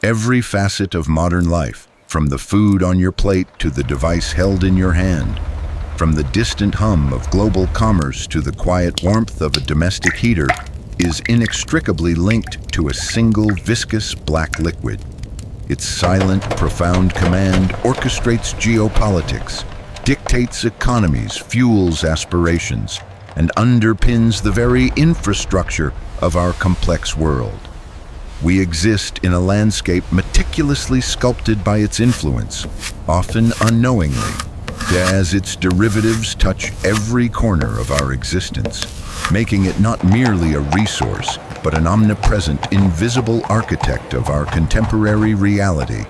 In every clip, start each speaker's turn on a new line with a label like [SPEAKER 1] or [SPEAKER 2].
[SPEAKER 1] Every facet of modern life, from the food on your plate to the device held in your hand, from the distant hum of global commerce to the quiet warmth of a domestic heater, is inextricably linked to a single viscous black liquid. Its silent, profound command orchestrates geopolitics, dictates economies, fuels aspirations, and underpins the very infrastructure of our complex world. We exist in a landscape meticulously sculpted by its influence, often unknowingly, as its derivatives touch every corner of our existence, making it not merely a resource, but an omnipresent, invisible architect of our contemporary reality.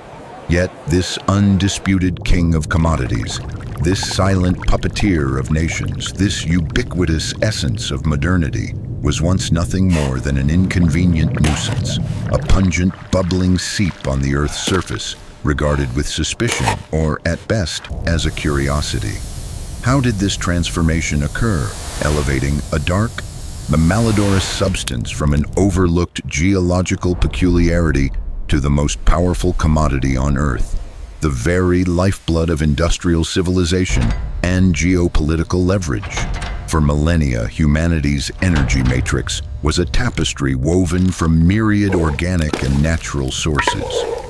[SPEAKER 1] Yet this undisputed king of commodities, this silent puppeteer of nations, this ubiquitous essence of modernity, was once nothing more than an inconvenient nuisance, a pungent, bubbling seep on the Earth's surface, regarded with suspicion, or at best, as a curiosity. How did this transformation occur, elevating a dark, the malodorous substance from an overlooked geological peculiarity to the most powerful commodity on Earth, the very lifeblood of industrial civilization and geopolitical leverage? For millennia, humanity's energy matrix was a tapestry woven from myriad organic and natural sources.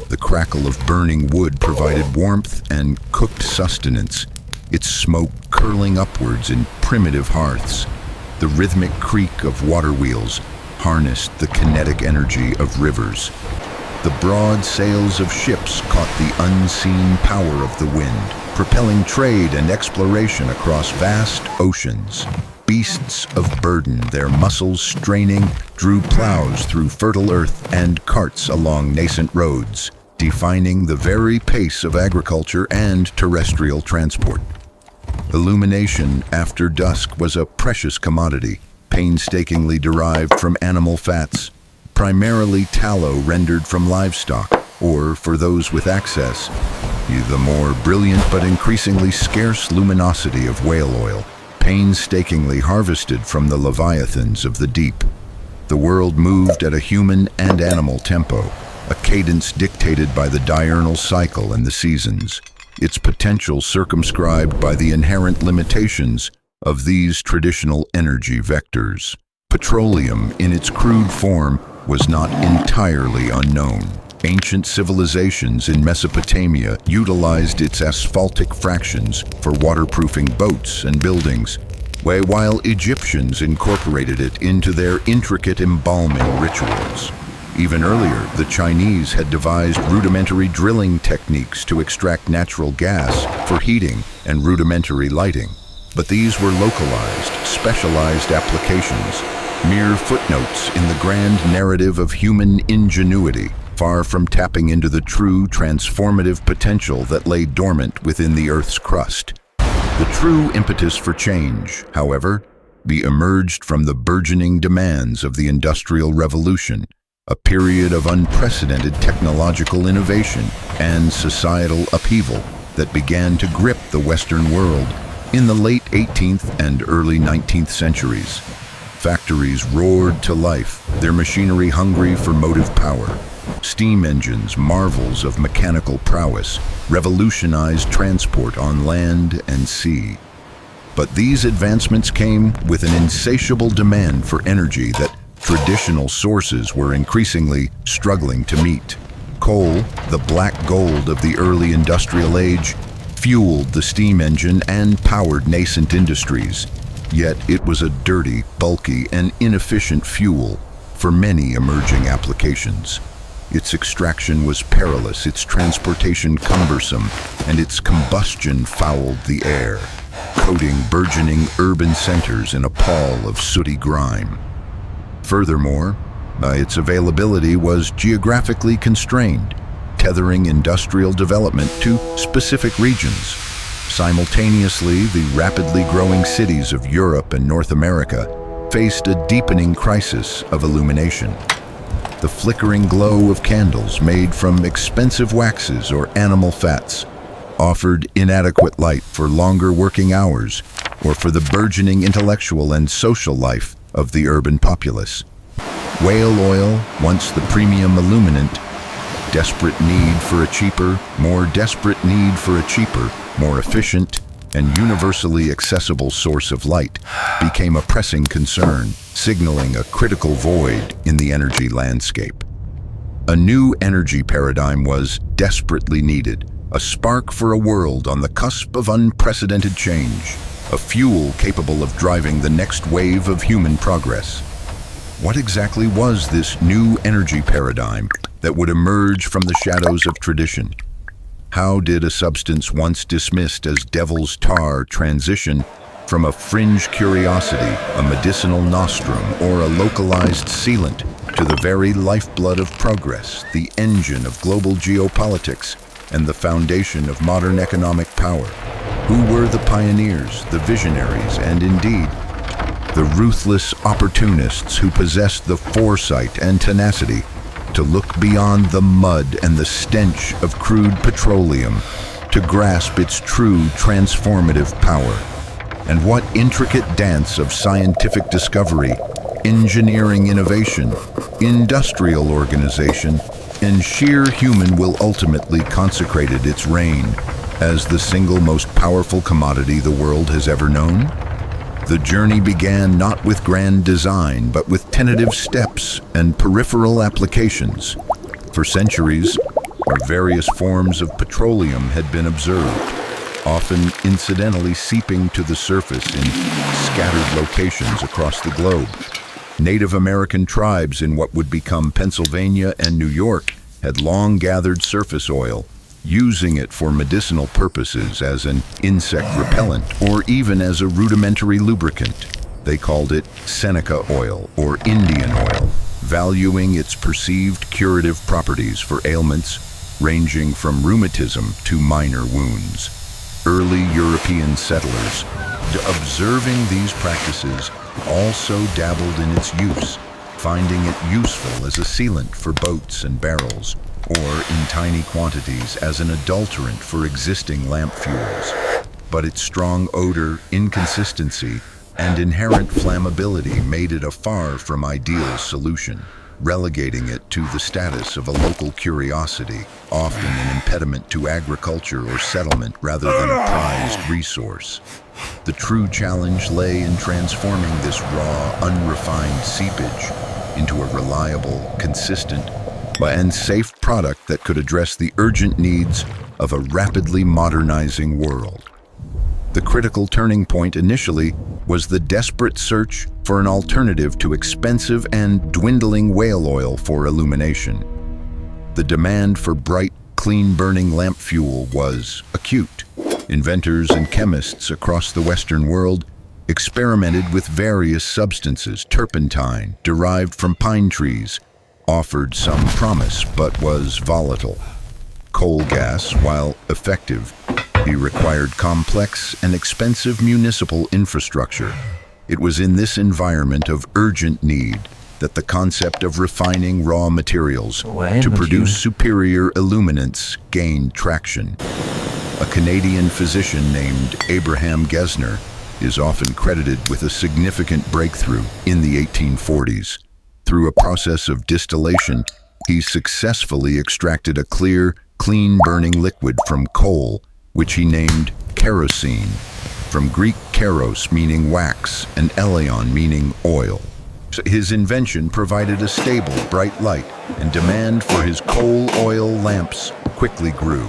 [SPEAKER 1] The crackle of burning wood provided warmth and cooked sustenance, its smoke curling upwards in primitive hearths. The rhythmic creak of water wheels harnessed the kinetic energy of rivers. The broad sails of ships caught the unseen power of the wind, propelling trade and exploration across vast oceans. Beasts of burden, their muscles straining, drew plows through fertile earth and carts along nascent roads, defining the very pace of agriculture and terrestrial transport. Illumination after dusk was a precious commodity, painstakingly derived from animal fats, primarily tallow rendered from livestock, or, for those with access, the more brilliant but increasingly scarce luminosity of whale oil, painstakingly harvested from the leviathans of the deep. The world moved at a human and animal tempo, a cadence dictated by the diurnal cycle and the seasons, its potential circumscribed by the inherent limitations of these traditional energy vectors. Petroleum, in its crude form, was not entirely unknown. Ancient civilizations in Mesopotamia utilized its asphaltic fractions for waterproofing boats and buildings, while Egyptians incorporated it into their intricate embalming rituals. Even earlier, the Chinese had devised rudimentary drilling techniques to extract natural gas for heating and rudimentary lighting. But these were localized, specialized applications, mere footnotes in the grand narrative of human ingenuity, far from tapping into the true transformative potential that lay dormant within the Earth's crust. The true impetus for change, however, emerged from the burgeoning demands of the Industrial Revolution, a period of unprecedented technological innovation and societal upheaval that began to grip the Western world in the late 18th and early 19th centuries. Factories roared to life, their machinery hungry for motive power. Steam engines, marvels of mechanical prowess, revolutionized transport on land and sea. But these advancements came with an insatiable demand for energy that traditional sources were increasingly struggling to meet. Coal, the black gold of the early industrial age, fueled the steam engine and powered nascent industries. Yet it was a dirty, bulky, and inefficient fuel for many emerging applications. Its extraction was perilous, its transportation cumbersome, and its combustion fouled the air, coating burgeoning urban centers in a pall of sooty grime. Furthermore, its availability was geographically constrained, tethering industrial development to specific regions. Simultaneously, the rapidly growing cities of Europe and North America faced a deepening crisis of illumination. The flickering glow of candles made from expensive waxes or animal fats offered inadequate light for longer working hours or for the burgeoning intellectual and social life of the urban populace. Whale oil, once the premium illuminant, Desperate need for a cheaper, more desperate need for a cheaper, more efficient, and universally accessible source of light became a pressing concern, signaling a critical void in the energy landscape. A new energy paradigm was desperately needed, a spark for a world on the cusp of unprecedented change, a fuel capable of driving the next wave of human progress. What exactly was this new energy paradigm that would emerge from the shadows of tradition? How did a substance once dismissed as devil's tar transition from a fringe curiosity, a medicinal nostrum, or a localized sealant to the very lifeblood of progress, the engine of global geopolitics, and the foundation of modern economic power? Who were the pioneers, the visionaries, and indeed, the ruthless opportunists who possessed the foresight and tenacity to look beyond the mud and the stench of crude petroleum to grasp its true transformative power? And what intricate dance of scientific discovery, engineering innovation, industrial organization, and sheer human will ultimately consecrated its reign as the single most powerful commodity the world has ever known? The journey began not with grand design, but with tentative steps and peripheral applications. For centuries, various forms of petroleum had been observed, often incidentally seeping to the surface in scattered locations across the globe. Native American tribes in what would become Pennsylvania and New York had long gathered surface oil, using it for medicinal purposes as an insect repellent or even as a rudimentary lubricant. They called it Seneca oil or Indian oil, valuing its perceived curative properties for ailments ranging from rheumatism to minor wounds. Early European settlers, observing these practices, also dabbled in its use, finding it useful as a sealant for boats and barrels, or in tiny quantities as an adulterant for existing lamp fuels. But its strong odor, inconsistency, and inherent flammability made it a far from ideal solution, relegating it to the status of a local curiosity, often an impediment to agriculture or settlement rather than a prized resource. The true challenge lay in transforming this raw, unrefined seepage into a reliable, consistent, and safe product that could address the urgent needs of a rapidly modernizing world. The critical turning point initially was the desperate search for an alternative to expensive and dwindling whale oil for illumination. The demand for bright, clean-burning lamp fuel was acute. Inventors and chemists across the Western world experimented with various substances. Turpentine, derived from pine trees, offered some promise but was volatile. Coal gas, while effective, required complex and expensive municipal infrastructure. It was in this environment of urgent need that the concept of refining raw materials to produce superior illuminants gained traction. A Canadian physician named Abraham Gesner is often credited with a significant breakthrough in the 1840s. Through a process of distillation, he successfully extracted a clear, clean-burning liquid from coal, which he named kerosene, from Greek keros meaning wax and eleon meaning oil. His invention provided a stable, bright light, and demand for his coal oil lamps quickly grew.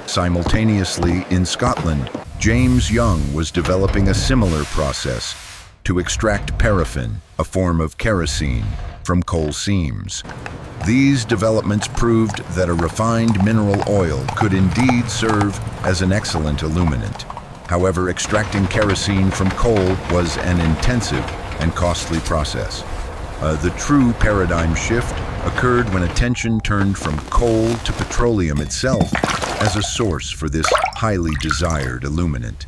[SPEAKER 1] Simultaneously, in Scotland, James Young was developing a similar process to extract paraffin, a form of kerosene, from coal seams. These developments proved that a refined mineral oil could indeed serve as an excellent illuminant. However, extracting kerosene from coal was an intensive and costly process. The true paradigm shift occurred when attention turned from coal to petroleum itself as a source for this highly desired illuminant.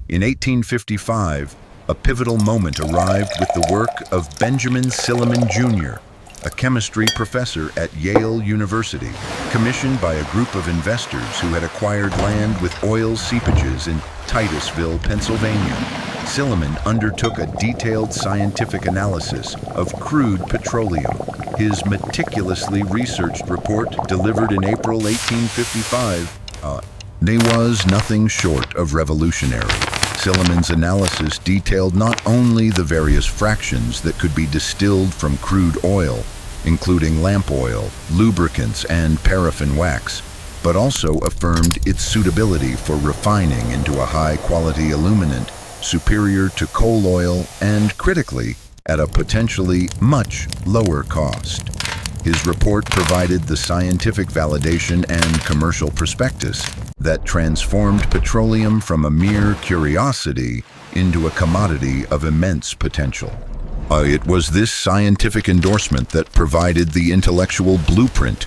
[SPEAKER 1] In 1855, a pivotal moment arrived with the work of Benjamin Silliman Jr., a chemistry professor at Yale University, commissioned by a group of investors who had acquired land with oil seepages in Titusville, Pennsylvania. Silliman undertook a detailed scientific analysis of crude petroleum, His meticulously researched report, delivered in April 1855, was nothing short of revolutionary. Silliman's analysis detailed not only the various fractions that could be distilled from crude oil, including lamp oil, lubricants, and paraffin wax, but also affirmed its suitability for refining into a high-quality illuminant superior to coal oil and, critically, at a potentially much lower cost. His report provided the scientific validation and commercial prospectus that transformed petroleum from a mere curiosity into a commodity of immense potential. It was this scientific endorsement that provided the intellectual blueprint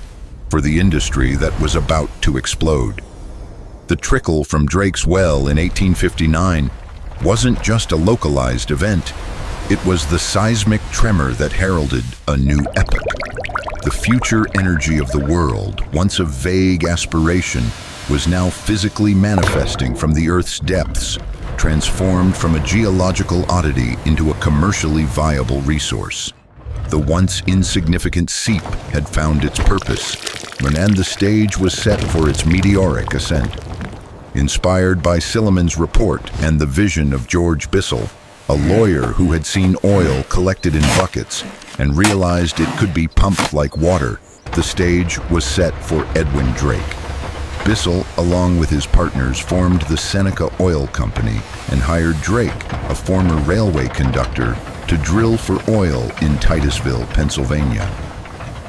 [SPEAKER 1] for the industry that was about to explode. The trickle from Drake's well in 1859 wasn't just a localized event. It was the seismic tremor that heralded a new epoch. The future energy of the world, once a vague aspiration, was now physically manifesting from the Earth's depths, transformed from a geological oddity into a commercially viable resource. The once insignificant seep had found its purpose, and the stage was set for its meteoric ascent. Inspired by Silliman's report and the vision of George Bissell, a lawyer who had seen oil collected in buckets and realized it could be pumped like water, the stage was set for Edwin Drake. Bissell, along with his partners, formed the Seneca Oil Company and hired Drake, a former railway conductor, to drill for oil in Titusville, Pennsylvania.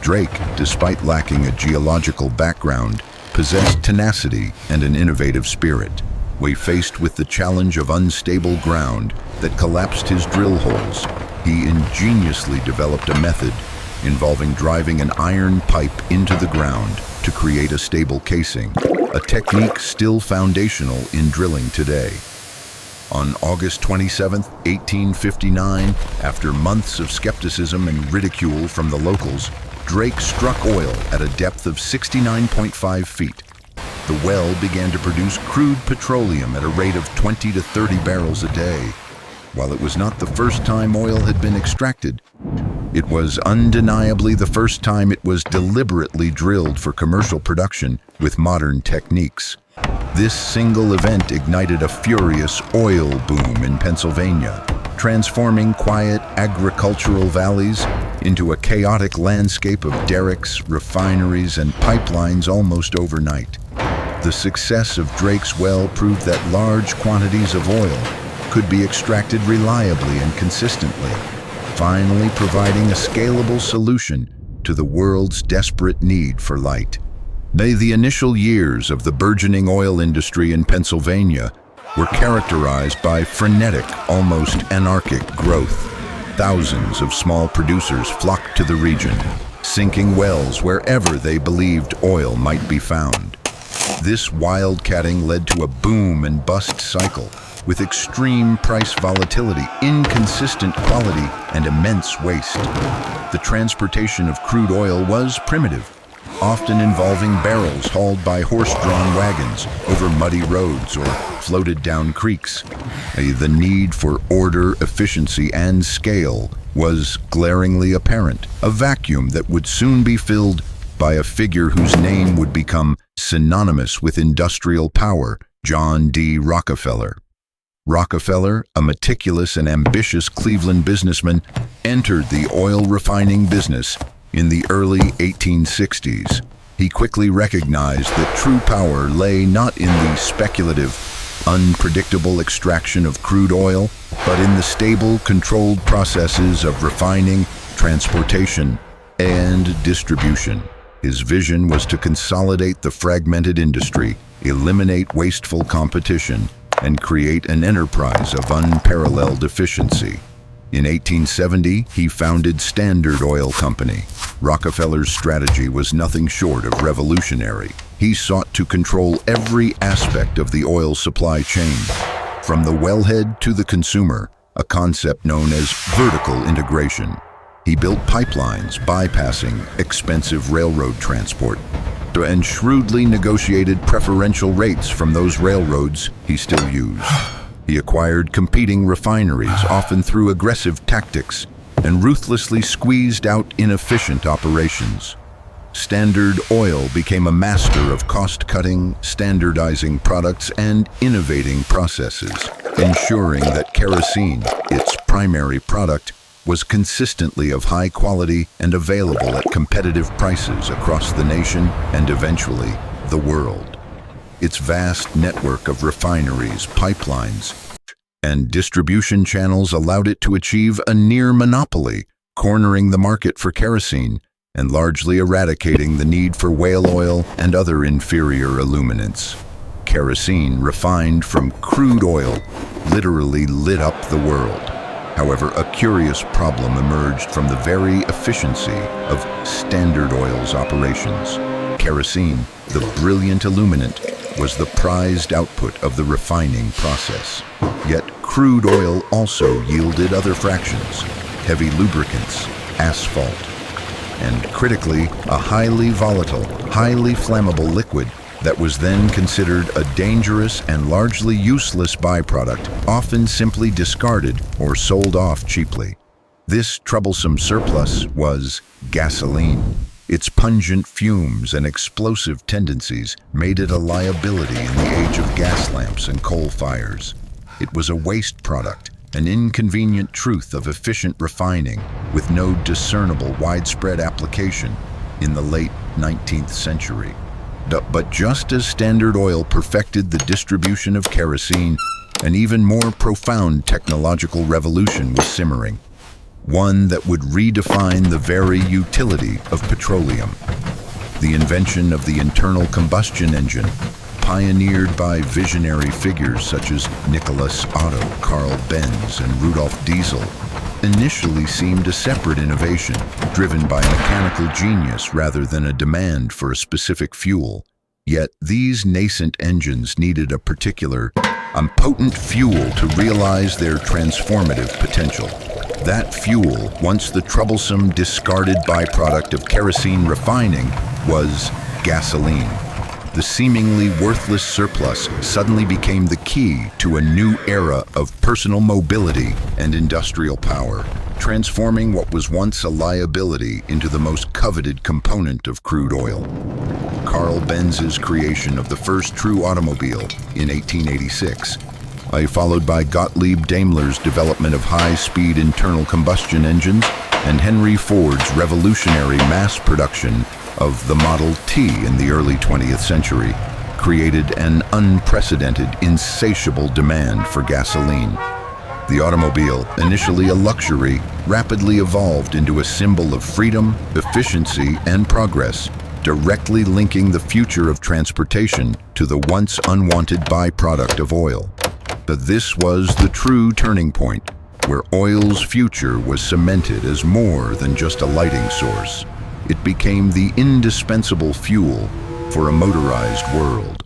[SPEAKER 1] Drake, despite lacking a geological background, possessed tenacity and an innovative spirit. When faced with the challenge of unstable ground that collapsed his drill holes, he ingeniously developed a method involving driving an iron pipe into the ground to create a stable casing, a technique still foundational in drilling today. On August 27, 1859, after months of skepticism and ridicule from the locals, Drake struck oil at a depth of 69.5 feet. The well began to produce crude petroleum at a rate of 20 to 30 barrels a day. While it was not the first time oil had been extracted, it was undeniably the first time it was deliberately drilled for commercial production with modern techniques. This single event ignited a furious oil boom in Pennsylvania, transforming quiet agricultural valleys into a chaotic landscape of derricks, refineries, and pipelines almost overnight. The success of Drake's well proved that large quantities of oil could be extracted reliably and consistently, finally providing a scalable solution to the world's desperate need for light. The initial years of the burgeoning oil industry in Pennsylvania were characterized by frenetic, almost anarchic growth. Thousands of small producers flocked to the region, sinking wells wherever they believed oil might be found. This wildcatting led to a boom and bust cycle, with extreme price volatility, inconsistent quality, and immense waste. The transportation of crude oil was primitive, often involving barrels hauled by horse-drawn wagons over muddy roads or floated down creeks. The need for order, efficiency, and scale was glaringly apparent, a vacuum that would soon be filled by a figure whose name would become synonymous with industrial power, John D. Rockefeller. Rockefeller, a meticulous and ambitious Cleveland businessman, entered the oil refining business in the early 1860s. He quickly recognized that true power lay not in the speculative, unpredictable extraction of crude oil, but in the stable, controlled processes of refining, transportation, and distribution. His vision was to consolidate the fragmented industry, eliminate wasteful competition, and create an enterprise of unparalleled efficiency. In 1870, he founded Standard Oil Company. Rockefeller's strategy was nothing short of revolutionary. He sought to control every aspect of the oil supply chain, from the wellhead to the consumer, a concept known as vertical integration. He built pipelines bypassing expensive railroad transport, and shrewdly negotiated preferential rates from those railroads he still used. He acquired competing refineries, often through aggressive tactics, and ruthlessly squeezed out inefficient operations. Standard Oil became a master of cost-cutting, standardizing products, and innovating processes, ensuring that kerosene, its primary product, was consistently of high quality and available at competitive prices across the nation and eventually the world. Its vast network of refineries, pipelines, and distribution channels allowed it to achieve a near monopoly, cornering the market for kerosene and largely eradicating the need for whale oil and other inferior illuminants. Kerosene, refined from crude oil, literally lit up the world. However, a curious problem emerged from the very efficiency of Standard Oil's operations. Kerosene, the brilliant illuminant, was the prized output of the refining process. Yet crude oil also yielded other fractions: heavy lubricants, asphalt, and critically, a highly volatile, highly flammable liquid that was then considered a dangerous and largely useless byproduct, often simply discarded or sold off cheaply. This troublesome surplus was gasoline. Its pungent fumes and explosive tendencies made it a liability in the age of gas lamps and coal fires. It was a waste product, an inconvenient truth of efficient refining with no discernible widespread application in the late 19th century. But just as Standard Oil perfected the distribution of kerosene, an even more profound technological revolution was simmering, one that would redefine the very utility of petroleum. The invention of the internal combustion engine, pioneered by visionary figures such as Nicholas Otto, Carl Benz, and Rudolf Diesel, initially seemed a separate innovation, driven by mechanical genius rather than a demand for a specific fuel. Yet these nascent engines needed a particular, potent fuel to realize their transformative potential. That fuel, once the troublesome, discarded byproduct of kerosene refining, was gasoline. The seemingly worthless surplus suddenly became the key to a new era of personal mobility and industrial power, transforming what was once a liability into the most coveted component of crude oil. Carl Benz's creation of the first true automobile in 1886, followed by Gottlieb Daimler's development of high-speed internal combustion engines, and Henry Ford's revolutionary mass production of the Model T in the early 20th century, created an unprecedented, insatiable demand for gasoline. The automobile, initially a luxury, rapidly evolved into a symbol of freedom, efficiency, and progress, directly linking the future of transportation to the once unwanted byproduct of oil. But this was the true turning point, where oil's future was cemented as more than just a lighting source. It became the indispensable fuel for a motorized world.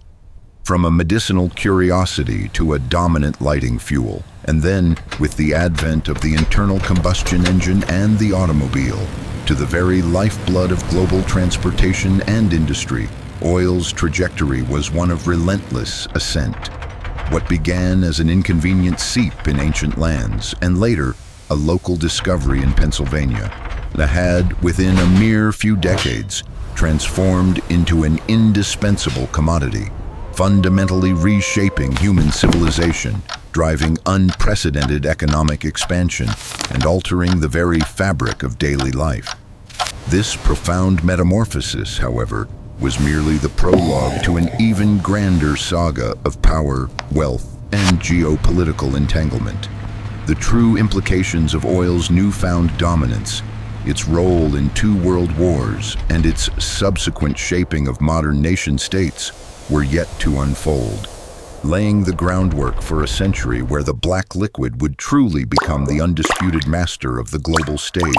[SPEAKER 1] From a medicinal curiosity to a dominant lighting fuel, and then, with the advent of the internal combustion engine and the automobile, to the very lifeblood of global transportation and industry, oil's trajectory was one of relentless ascent. What began as an inconvenient seep in ancient lands, and later a local discovery in Pennsylvania, had, within a mere few decades, transformed into an indispensable commodity, fundamentally reshaping human civilization, driving unprecedented economic expansion, and altering the very fabric of daily life. This profound metamorphosis, however, was merely the prologue to an even grander saga of power, wealth, and geopolitical entanglement. The true implications of oil's newfound dominance, its role in 2 world wars, and its subsequent shaping of modern nation-states were yet to unfold, laying the groundwork for a century where the black liquid would truly become the undisputed master of the global stage.